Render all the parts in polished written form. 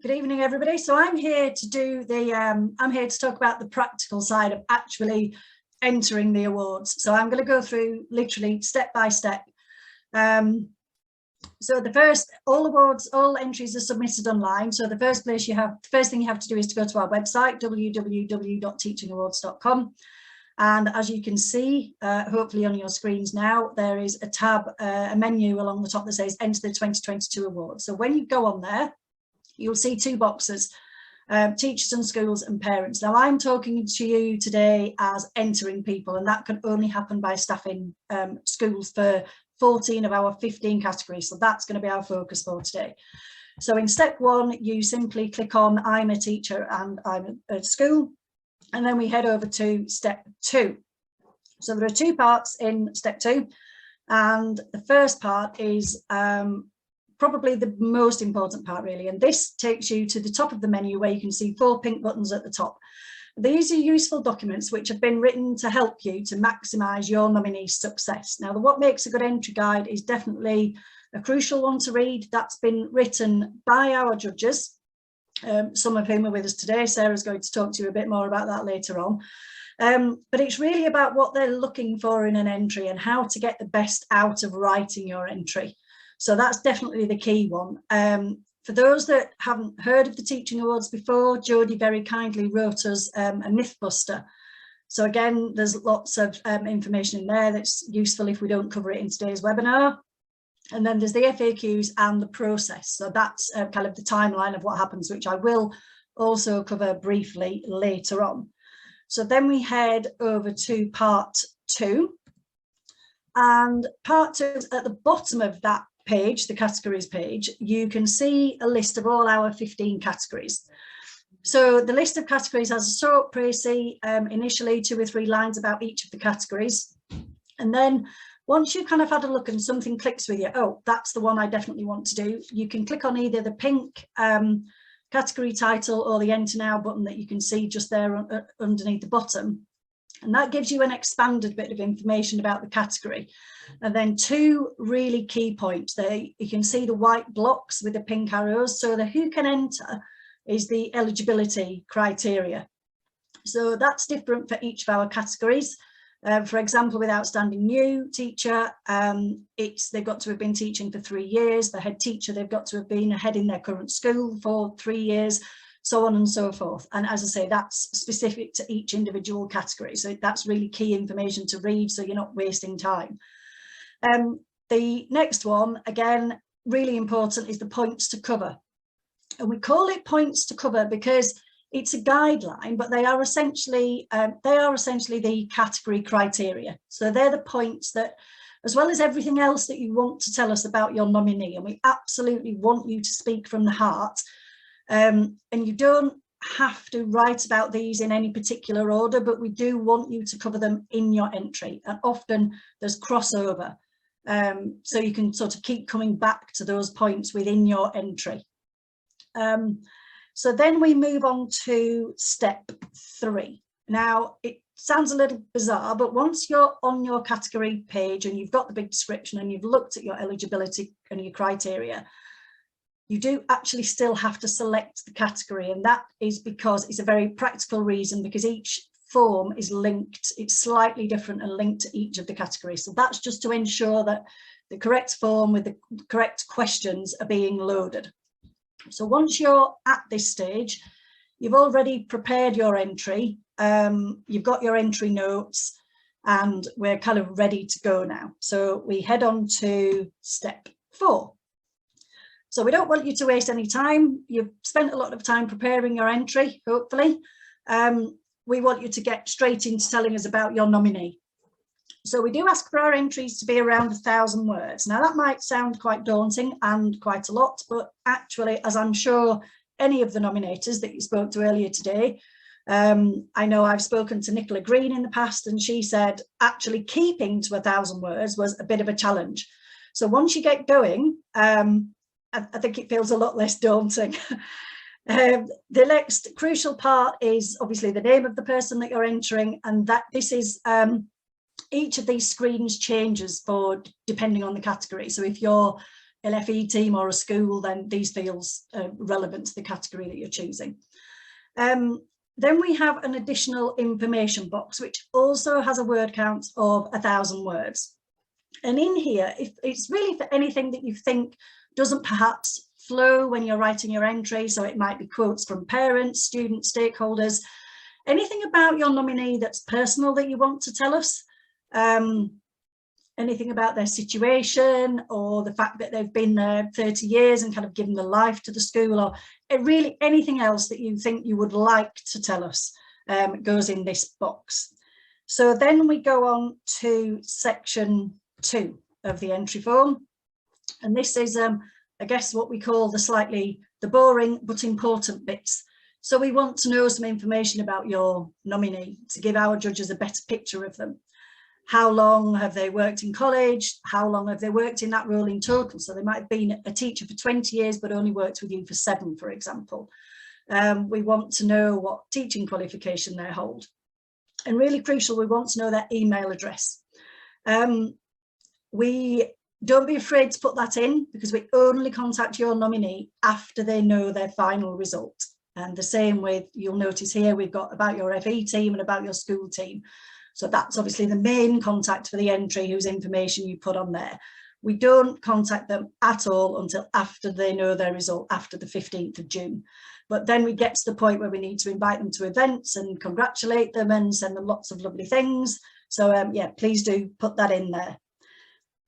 Good evening, everybody. So I'm here to do the, I'm here to talk about the practical side of actually entering the awards. So I'm going to go through literally step by step. So the first, all awards, all entries are submitted online. So the first thing you have to do is to go to our website, www.teachingawards.com. And as you can see, hopefully on your screens now, there is a tab, a menu along the top that says enter the 2022 awards. So when you go on there, you'll see two boxes, teachers and schools and parents. Now I'm talking to you today as entering people, and that can only happen by staffing schools for 14 of our 15 categories. So that's going to be our focus for today. So in step one, you simply click on I'm a teacher and I'm at school, and then we head over to step two. So there are two parts in step two, and the first part is probably the most important part really, and this takes you to the top of the menu where you can see 4 pink buttons at the top. These are useful documents which have been written to help you to maximise your nominee's success. Now, what makes a good entry guide is definitely a crucial one to read. That's been written by our judges, some of whom are with us today. Sarah's going to talk to you a bit more about that later on. But it's really about what they're looking for in an entry and how to get the best out of writing your entry. So that's definitely the key one. For those that haven't heard of the Teaching Awards before, Jodie very kindly wrote us a Mythbuster. So again, there's lots of information in there that's useful if we don't cover it in today's webinar. And then there's the FAQs and the process. So that's kind of the timeline of what happens, which I will also cover briefly later on. So then we head over to part two. And part two is at the bottom of that page, the categories page, you can see a list of all our 15 categories. So the list of categories has a short précis, initially 2 or 3 lines about each of the categories. And then once you kind of had a look and something clicks with you, oh, that's the one I definitely want to do, you can click on either the pink category title or the enter now button that you can see just there underneath the bottom. And that gives you an expanded bit of information about the category. And then 2 really key points there. You can see the white blocks with the pink arrows. So the who can enter is the eligibility criteria. So that's different for each of our categories. For example, with outstanding new teacher, they've got to have been teaching for 3 years. The head teacher, they've got to have been ahead in their current school for 3 years. So on and so forth. And as I say, that's specific to each individual category. So that's really key information to read so you're not wasting time. The next one, again, really important, is the points to cover. And we call it points to cover because it's a guideline, but they are essentially the category criteria. So they're the points that, as well as everything else that you want to tell us about your nominee, and we absolutely want you to speak from the heart. And you don't have to write about these in any particular order, but we do want you to cover them in your entry. And often there's crossover, so you can sort of keep coming back to those points within your entry. So then we move on to step 3. Now, it sounds a little bizarre, but once you're on your category page and you've got the big description and you've looked at your eligibility and your criteria, you do actually still have to select the category, and that is because it's a very practical reason, because each form is linked, it's slightly different and linked to each of the categories. So that's just to ensure that the correct form with the correct questions are being loaded. So once you're at this stage, you've already prepared your entry, you've got your entry notes, and we're kind of ready to go now. So we head on to step 4. So we don't want you to waste any time. You've spent a lot of time preparing your entry, hopefully. We want you to get straight into telling us about your nominee. So we do ask for our entries to be around 1,000 words. Now that might sound quite daunting and quite a lot, but actually, as I'm sure any of the nominators that you spoke to earlier today, I know I've spoken to Nicola Green in the past, and she said actually keeping to 1,000 words was a bit of a challenge. So once you get going, I think it feels a lot less daunting. The next crucial part is obviously the name of the person that you're entering, and that this is each of these screens changes for depending on the category. So if you're LFE team or a school, then these fields are relevant to the category that you're choosing. Then we have an additional information box, which also has a word count of 1,000 words. And in here, if it's really for anything that you think doesn't perhaps flow when you're writing your entry, so it might be quotes from parents, students, stakeholders, anything about your nominee that's personal that you want to tell us, anything about their situation or the fact that they've been there 30 years and kind of given their life to the school, or really anything else that you think you would like to tell us goes in this box. So then we go on to section 2 of the entry form. And this is, I guess, what we call the boring but important bits. So we want to know some information about your nominee to give our judges a better picture of them. How long have they worked in college? How long have they worked in that role in total? So they might have been a teacher for 20 years, but only worked with you for 7, for example. We want to know what teaching qualification they hold. And really crucial, we want to know their email address. We don't be afraid to put that in, because we only contact your nominee after they know their final result. And the same with, you'll notice here, we've got about your FE team and about your school team. So that's obviously the main contact for the entry, whose information you put on there. We don't contact them at all until after they know their result, after the 15th of June. But then we get to the point where we need to invite them to events and congratulate them and send them lots of lovely things. So yeah, please do put that in there.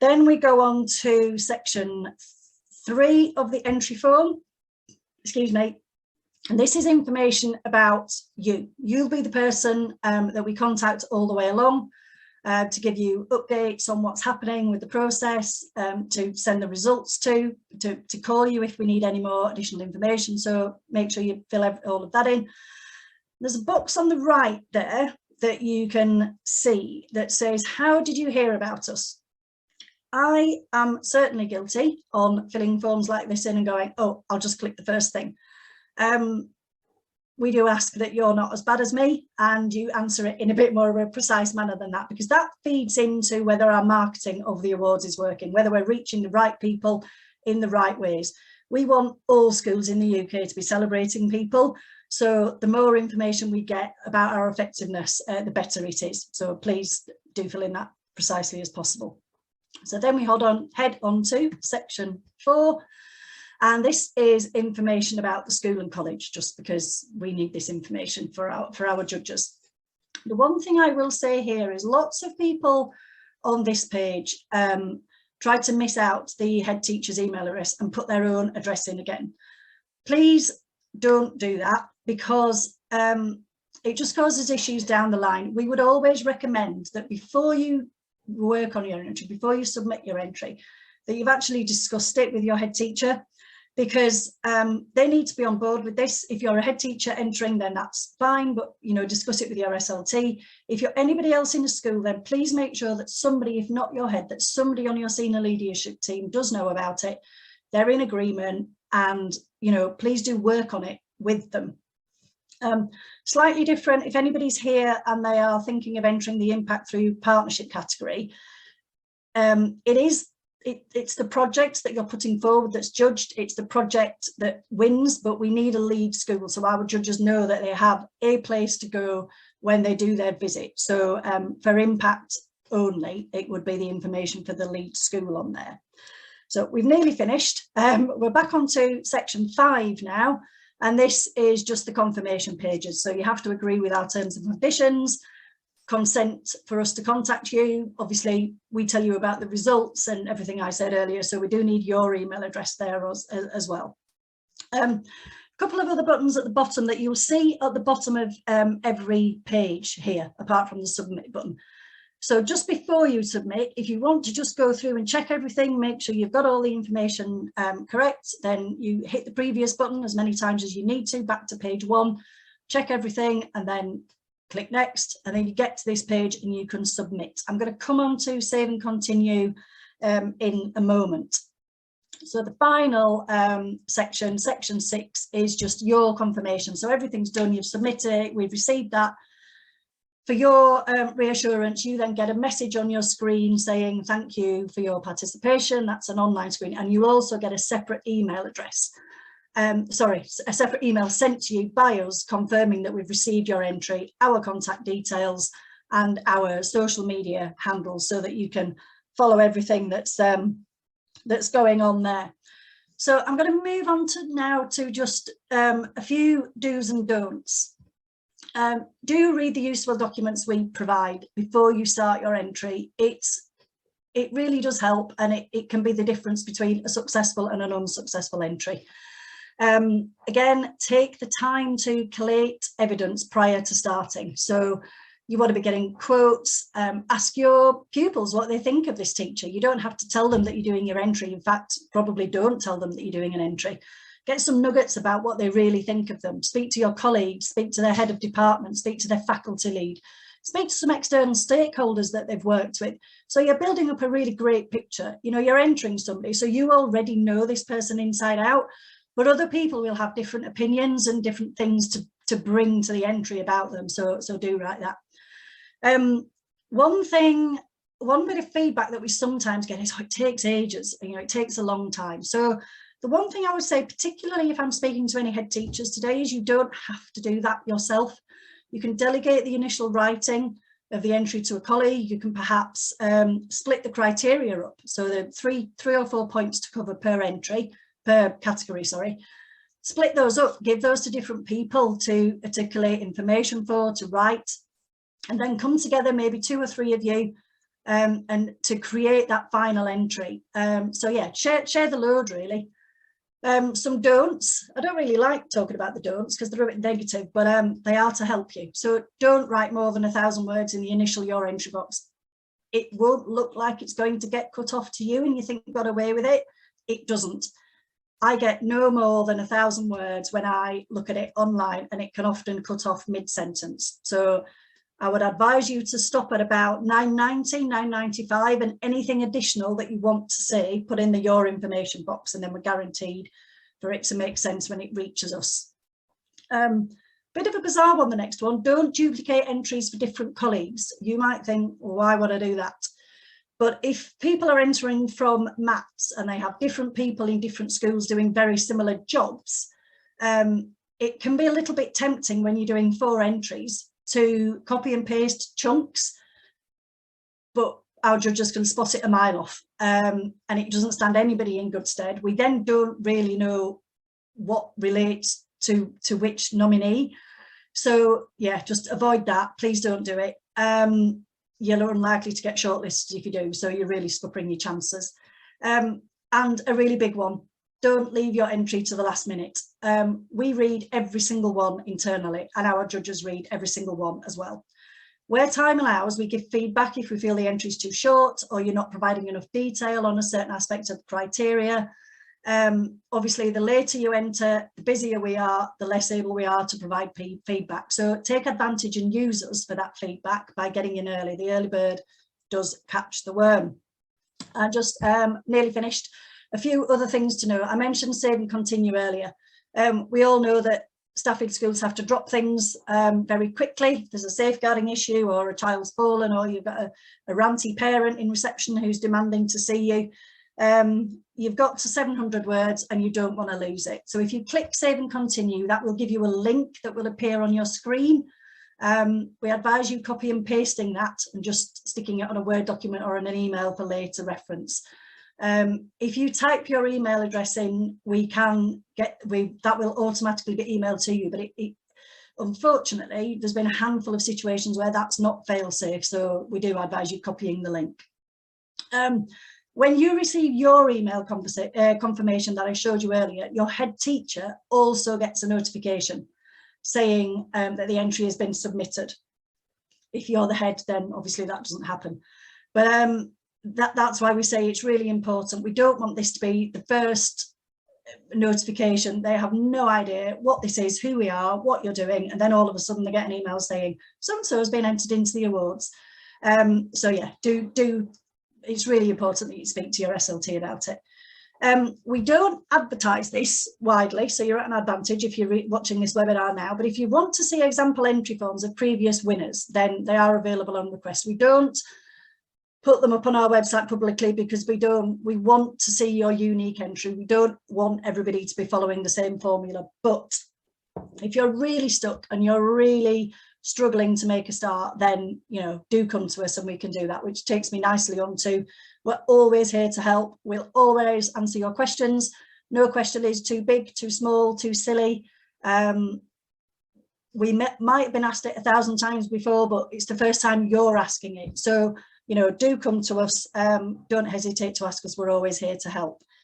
Then we go on to section 3 of the entry form, excuse me. And this is information about you. You'll be the person that we contact all the way along to give you updates on what's happening with the process, to send the results to call you if we need any more additional information. So make sure you fill all of that in. There's a box on the right there that you can see that says, how did you hear about us? I am certainly guilty on filling forms like this in and going, oh, I'll just click the first thing. We do ask that you're not as bad as me and you answer it in a bit more of a precise manner than that, because that feeds into whether our marketing of the awards is working, whether we're reaching the right people in the right ways. We want all schools in the UK to be celebrating people. So the more information we get about our effectiveness, the better it is. So please do fill in that precisely as possible. So then we head on to section 4. And this is information about the school and college, just because we need this information for our judges. The one thing I will say here is lots of people on this page try to miss out the head teacher's email address and put their own address in again. Please don't do that, because it just causes issues down the line. We would always recommend that before you work on your entry, before you submit your entry, that you've actually discussed it with your head teacher, because they need to be on board with this. If you're a head teacher entering, then that's fine, but discuss it with your SLT. If you're anybody else in the school, then please make sure that somebody, if not your head, that somebody on your senior leadership team does know about it. They're in agreement, and please do work on it with them. Slightly different, if anybody's here and they are thinking of entering the impact through partnership category, it's the project that you're putting forward that's judged. It's the project that wins, but we need a lead school, so our judges know that they have a place to go when they do their visit. So for impact only, it would be the information for the lead school on there. So we've nearly finished. We're back onto section 5 now, and this is just the confirmation pages. So you have to agree with our terms and conditions, consent for us to contact you. Obviously, we tell you about the results and everything I said earlier, so we do need your email address there as well. A couple of other buttons at the bottom that you'll see at the bottom of every page here, apart from the submit button. So just before you submit, if you want to just go through and check everything, make sure you've got all the information correct, then you hit the previous button as many times as you need to, back to page 1, check everything, and then click next, and then you get to this page and you can submit. I'm going to come on to save and continue in a moment. So the final section 6, is just your confirmation. So everything's done, you've submitted it, we've received that. For your reassurance, you then get a message on your screen saying thank you for your participation. That's an online screen, and you also get a separate email address. A separate email sent to you by us confirming that we've received your entry, our contact details, and our social media handles, so that you can follow everything that's going on there. So I'm going to move on to just a few do's and don'ts. Do read the useful documents we provide before you start your entry. It really does help, and it can be the difference between a successful and an unsuccessful entry. Again, take the time to collate evidence prior to starting. So you want to be getting quotes. Ask your pupils what they think of this teacher. You don't have to tell them that you're doing your entry. In fact, probably don't tell them that you're doing an entry. Get some nuggets about what they really think of them. Speak to your colleagues, speak to their head of department, speak to their faculty lead, speak to some external stakeholders that they've worked with. So you're building up a really great picture. You know, you're entering somebody, so you already know this person inside out, but other people will have different opinions and different things to bring to the entry about them. So do write that. One bit of feedback that we sometimes get is, oh, it takes ages, you know, it takes a long time. So the one thing I would say, particularly if I'm speaking to any head teachers today, is you don't have to do that yourself. You can delegate the initial writing of the entry to a colleague. You can perhaps split the criteria up. So the three or 4 points to cover per category, sorry. Split those up, give those to different people to collate information for, to write, and then come together, maybe 2 or 3 of you, and to create that final entry. So yeah, share the load really. Some don'ts. I don't really like talking about the don'ts because they're a bit negative, but they are to help you. So don't write more than 1,000 words in the initial your entry box. It won't look like it's going to get cut off to you and you think you got away with it. It doesn't. I get no more than 1,000 words when I look at it online, and it can often cut off mid-sentence. So I would advise you to stop at about 990, 995, and anything additional that you want to say, put in the your information box, and then we're guaranteed for it to make sense when it reaches us. Bit of a bizarre one, the next one. Don't duplicate entries for different colleagues. You might think, well, why would I do that? But if people are entering from maths and they have different people in different schools doing very similar jobs, it can be a little bit tempting when you're doing 4 entries to copy and paste chunks, but our judges can spot it a mile off, and it doesn't stand anybody in good stead. We then don't really know what relates to which nominee. So yeah, just avoid that. Please don't do it. You're unlikely to get shortlisted if you do, so you're really scuppering your chances. And a really big one, don't leave your entry to the last minute. We read every single one internally, and our judges read every single one as well. Where time allows, we give feedback if we feel the entry is too short or you're not providing enough detail on a certain aspect of the criteria. Obviously, the later you enter, the busier we are, the less able we are to provide feedback. So take advantage and use us for that feedback by getting in early. The early bird does catch the worm. I just nearly finished. A few other things to know. I mentioned save and continue earlier. We all know that Stafford schools have to drop things very quickly. If there's a safeguarding issue or a child's fallen or you've got a ranty parent in reception who's demanding to see you. You've got to 700 words and you don't want to lose it. So if you click save and continue, that will give you a link that will appear on your screen. We advise you copy and pasting that and just sticking it on a Word document or in an email for later reference. If you type your email address in, that will automatically get emailed to you, but unfortunately there's been a handful of situations where that's not fail safe, so we do advise you copying the link. When you receive your email confirmation that I showed you earlier, your head teacher also gets a notification saying that the entry has been submitted. If you're the head, then obviously that doesn't happen. But that's why we say it's really important. We don't want this to be the first notification. They have no idea what this is, who we are, what you're doing, and then all of a sudden they get an email saying so-and-so has been entered into the awards. So yeah, it's really important that you speak to your SLT about it. We don't advertise this widely, so you're at an advantage if you're watching this webinar now, but if you want to see example entry forms of previous winners, then they are available on request. We don't put them up on our website publicly because we want to see your unique entry. We don't want everybody to be following the same formula. But if you're really stuck and you're really struggling to make a start, then, you know, do come to us and we can do that, which takes me nicely on to, we're always here to help. We'll always answer your questions. No question is too big, too small, too silly. We might have been asked it 1,000 times before, but it's the first time you're asking it. So, you know, do come to us. Don't hesitate to ask us. We're always here to help.